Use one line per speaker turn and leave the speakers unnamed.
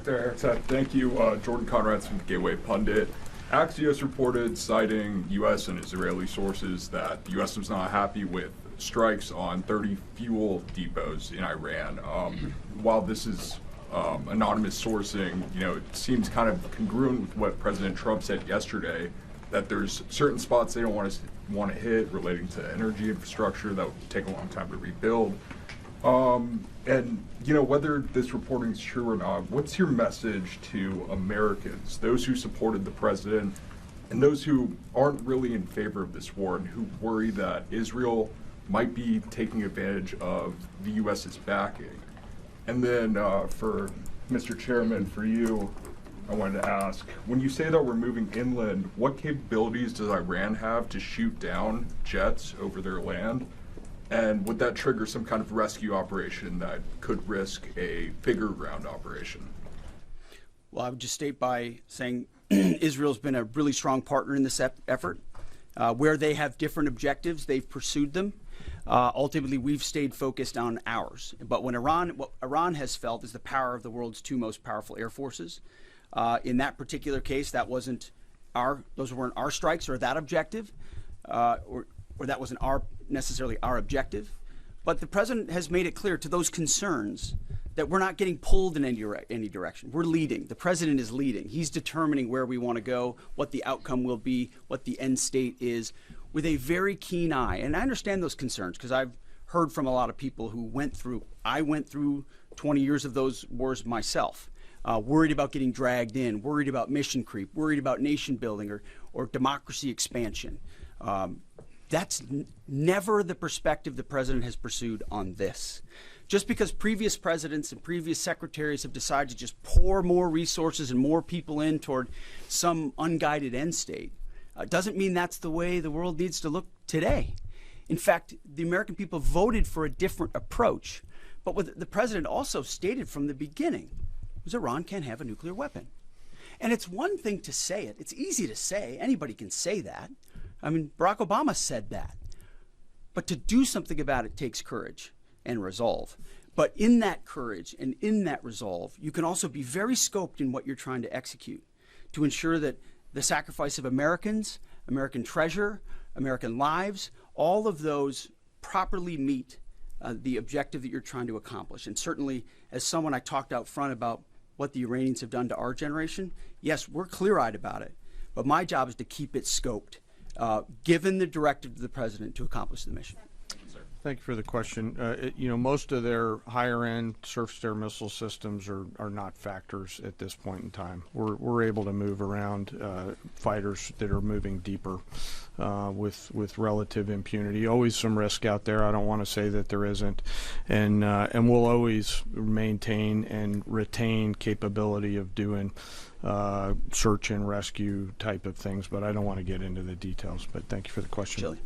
Secretary Hegseth, thank you. Jordan Conrad's from the Gateway Pundit. Axios reported, citing U.S. and Israeli sources, that the U.S. was not happy with strikes on 30 fuel depots in Iran. While this is anonymous sourcing, it seems kind of congruent with what President Trump said yesterday, that there's certain spots they don't want to hit relating to energy infrastructure that would take a long time to rebuild. And whether this reporting is true or not, what's your message to Americans, those who supported the president and those who aren't really in favor of this war and who worry that Israel might be taking advantage of the U.S.'s backing? And then for Mr. Chairman, for you, I wanted to ask, when you say that we're moving inland, what capabilities does Iran have to shoot down jets over their land? And would that trigger some kind of rescue operation that could risk a bigger ground operation?
Well, I would just state by saying Israel's been a really strong partner in this effort. Where they have different objectives, they've pursued them. Ultimately, we've stayed focused on ours. But what Iran has felt is the power of the world's two most powerful air forces. In that particular case, those weren't our strikes or that objective, or that wasn't necessarily our objective. But the president has made it clear to those concerns that we're not getting pulled in any direction. We're leading. The president is leading. He's determining where we want to go, what the outcome will be, what the end state is, with a very keen eye. And I understand those concerns because I've heard from a lot of people who I went through 20 years of those wars myself, worried about getting dragged in, worried about mission creep, worried about nation building or democracy expansion. That's never the perspective the president has pursued on this. Just because previous presidents and previous secretaries have decided to just pour more resources and more people in toward some unguided end state, doesn't mean that's the way the world needs to look today. In fact, the American people voted for a different approach. But what the president also stated from the beginning was Iran can't have a nuclear weapon. And it's one thing to say it. It's easy to say. Anybody can say that. I mean, Barack Obama said that. But to do something about it takes courage and resolve. But in that courage and in that resolve, you can also be very scoped in what you're trying to execute to ensure that the sacrifice of Americans, American treasure, American lives, all of those properly meet the objective that you're trying to accomplish. And certainly, as someone I talked out front about what the Iranians have done to our generation, yes, we're clear-eyed about it. But my job is to keep it scoped, given the directive to the president to accomplish the mission.
Thank you for the question. Most of their higher-end surface-to-air missile systems are not factors at this point in time. We're able to move around fighters that are moving deeper with relative impunity. Always some risk out there. I don't want to say that there isn't, and we'll always maintain and retain capability of doing search and rescue type of things. But I don't want to get into the details. But thank you for the question.
Chile.